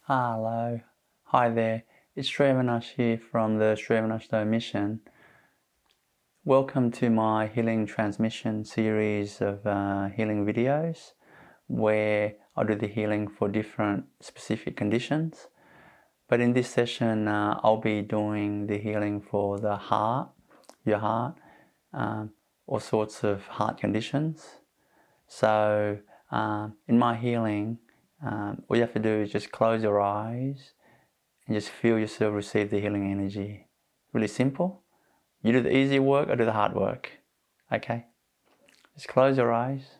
Hello. Hi there. It's Sri Avinash here from the Sri Avinash mission. Welcome to my healing transmission series of healing videos where I do the healing for different specific conditions. But in this session, I'll be doing the healing for the heart, your heart, all sorts of heart conditions. So in my healing, all you have to do is just close your eyes and just feel yourself receive the healing energy. Really simple. You do the easy work, I do the hard work. Okay? Just close your eyes.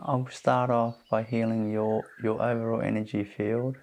I'll start off by healing your overall energy field.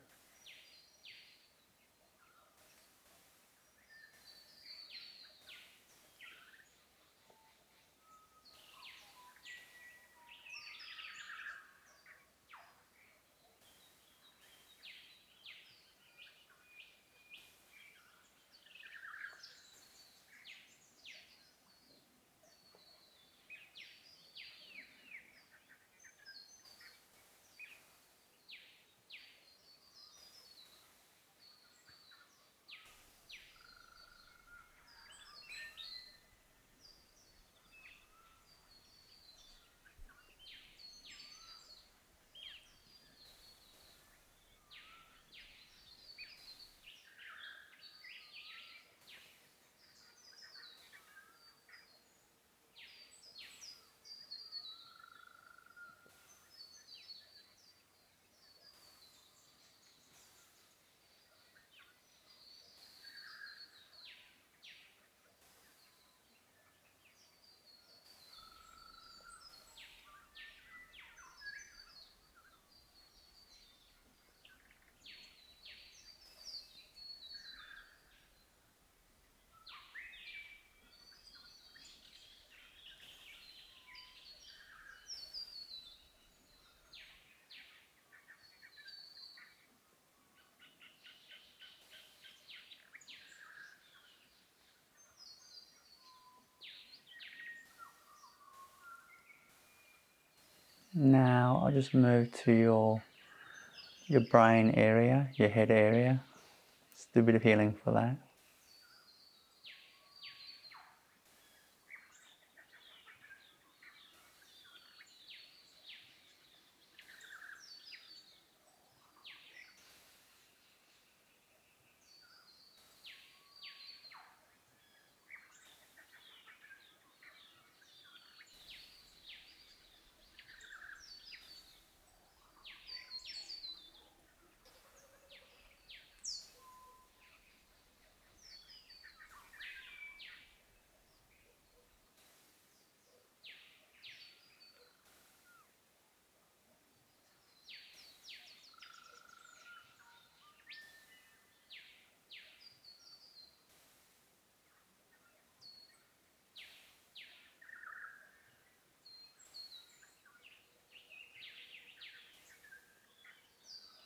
Now I'll just move to your brain area, your head area. Let's do a bit of healing for that.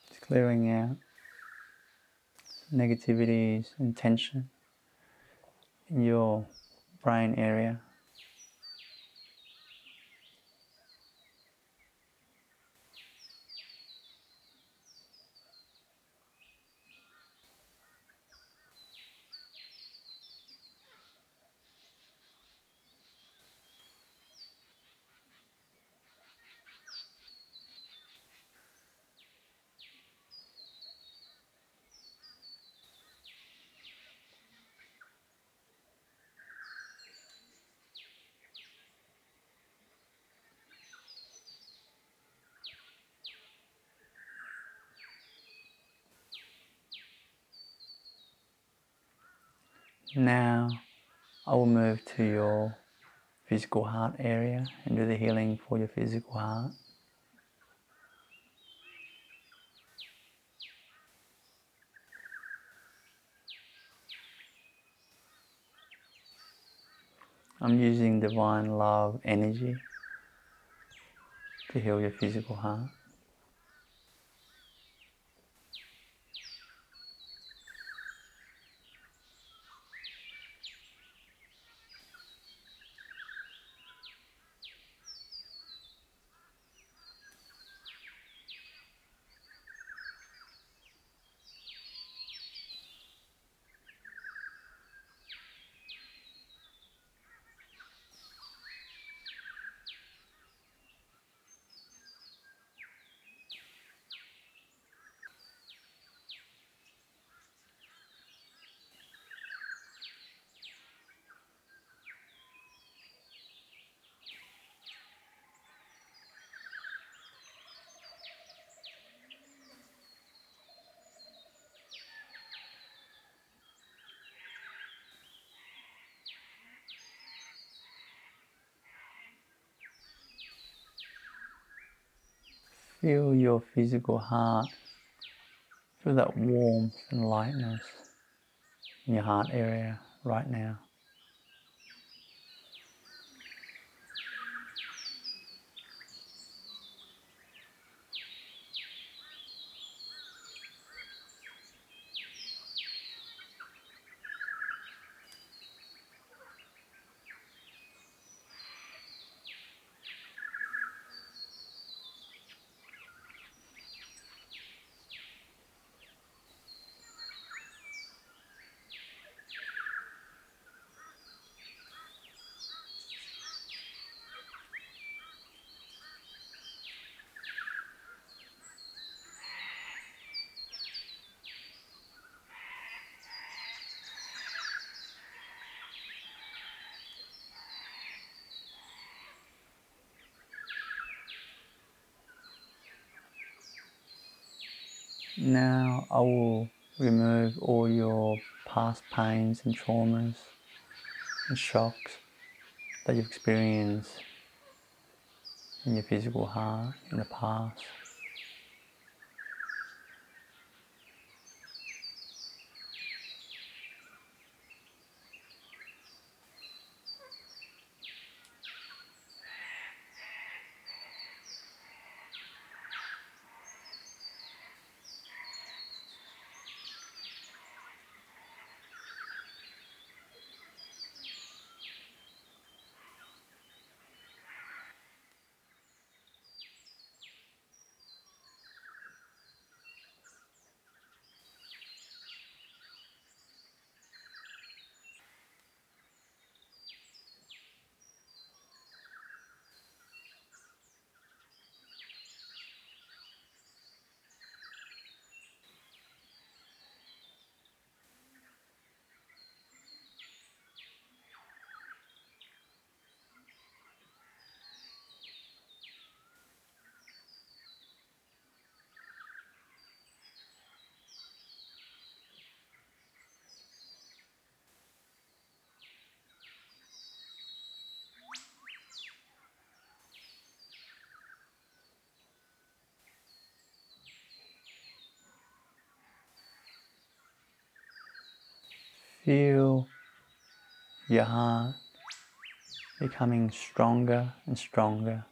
Just clearing out negativities and tension in your brain area. Now I will move to your physical heart area and do the healing for your physical heart. I'm using divine love energy to heal your physical heart. Feel your physical heart. Feel that warmth and lightness in your heart area right now. Now I will remove all your past pains and traumas and shocks that you've experienced in your physical heart in the past. Feel your heart becoming stronger and stronger.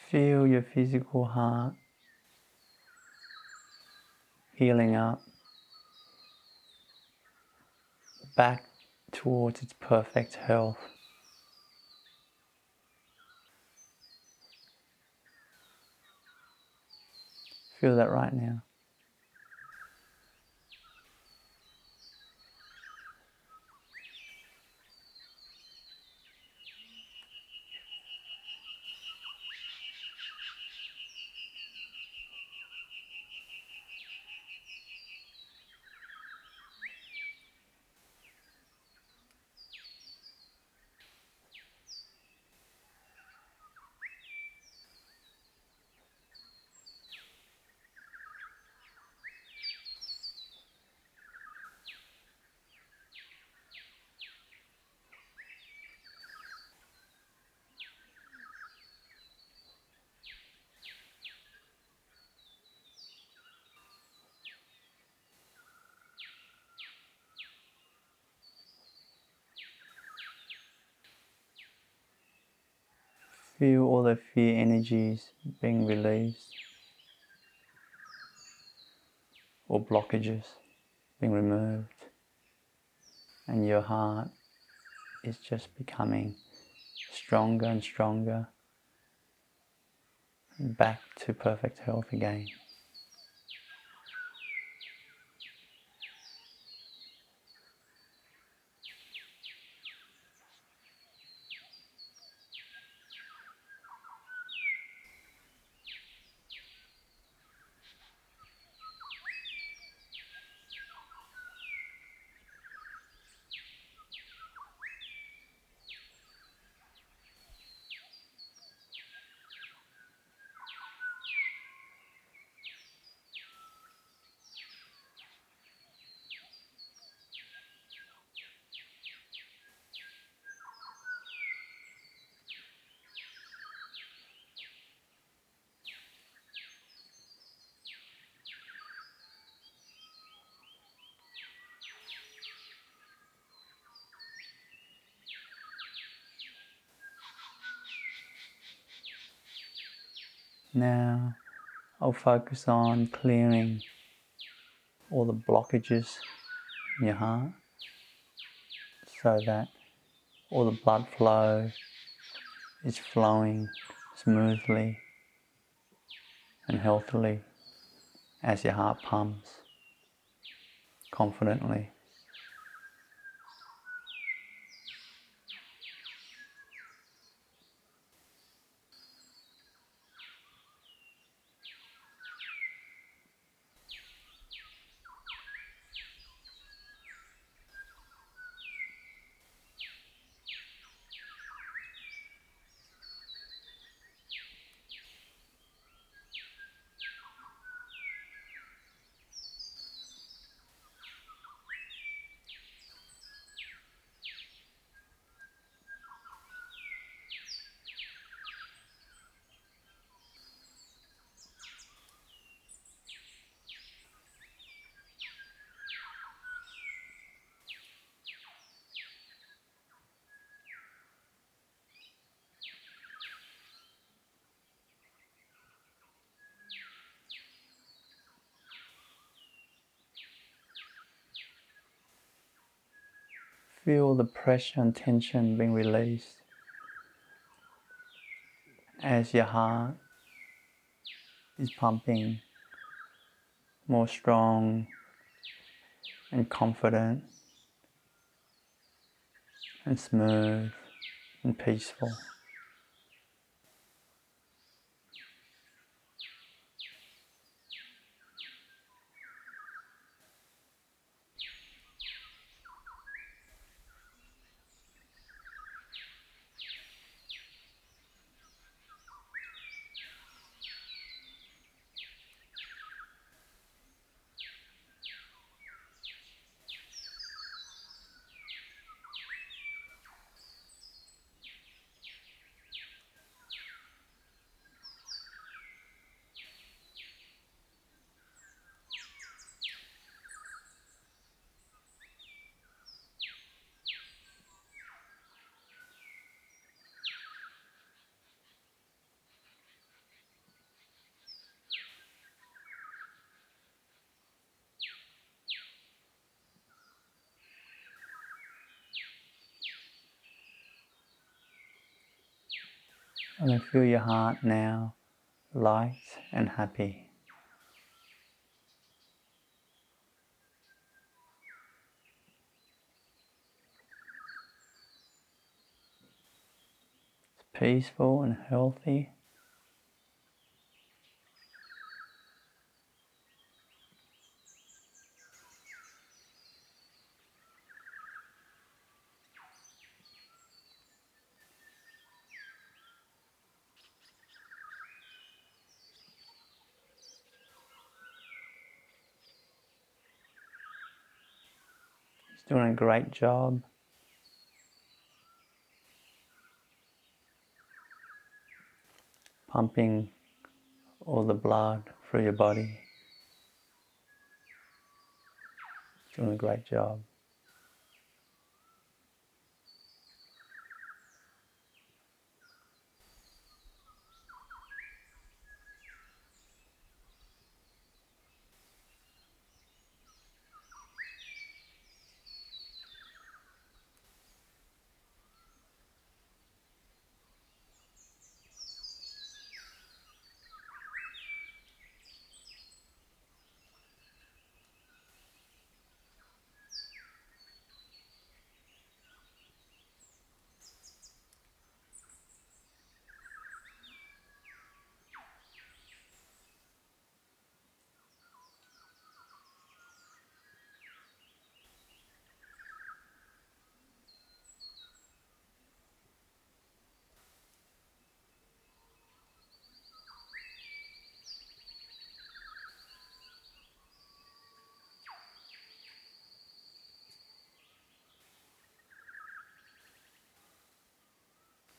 Feel your physical heart healing up back towards its perfect health. Feel that right now. Feel all the fear energies being released, or blockages being removed, and your heart is just becoming stronger and stronger, back to perfect health again. Now I'll focus on clearing all the blockages in your heart so that all the blood flow is flowing smoothly and healthily as your heart pumps confidently. Feel the pressure and tension being released as your heart is pumping more strong and confident and smooth and peaceful. And then feel your heart now light and happy. peaceful and healthy. It's doing a great job. Pumping all the blood through your body. It's doing a great job.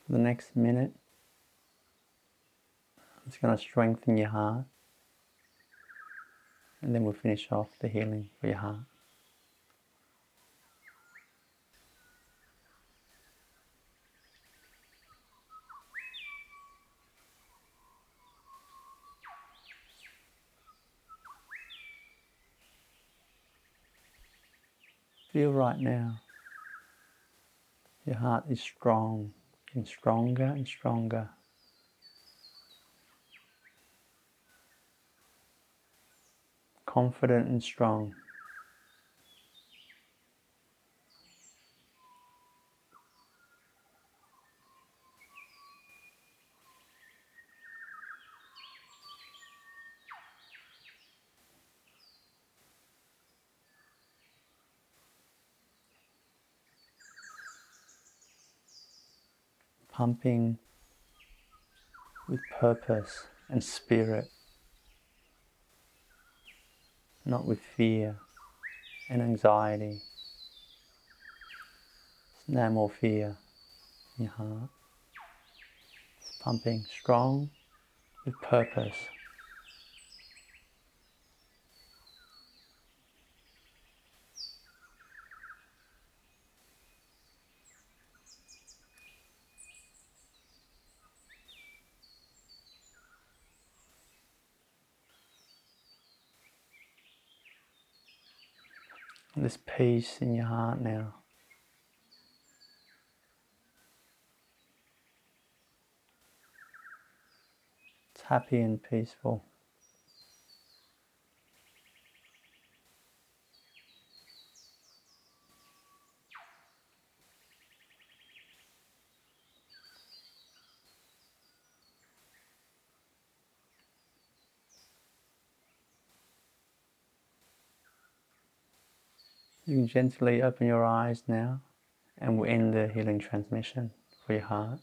For the next minute, it's going to strengthen your heart, and then we'll finish off the healing for your heart. Feel right now, your heart is strong, getting stronger and stronger. Confident and strong. Pumping with purpose and spirit, not with fear and anxiety. There's no more fear in your heart. It's pumping strong with purpose. And this peace in your heart now. It's happy and peaceful. You can gently open your eyes now, and we'll end the healing transmission for your heart.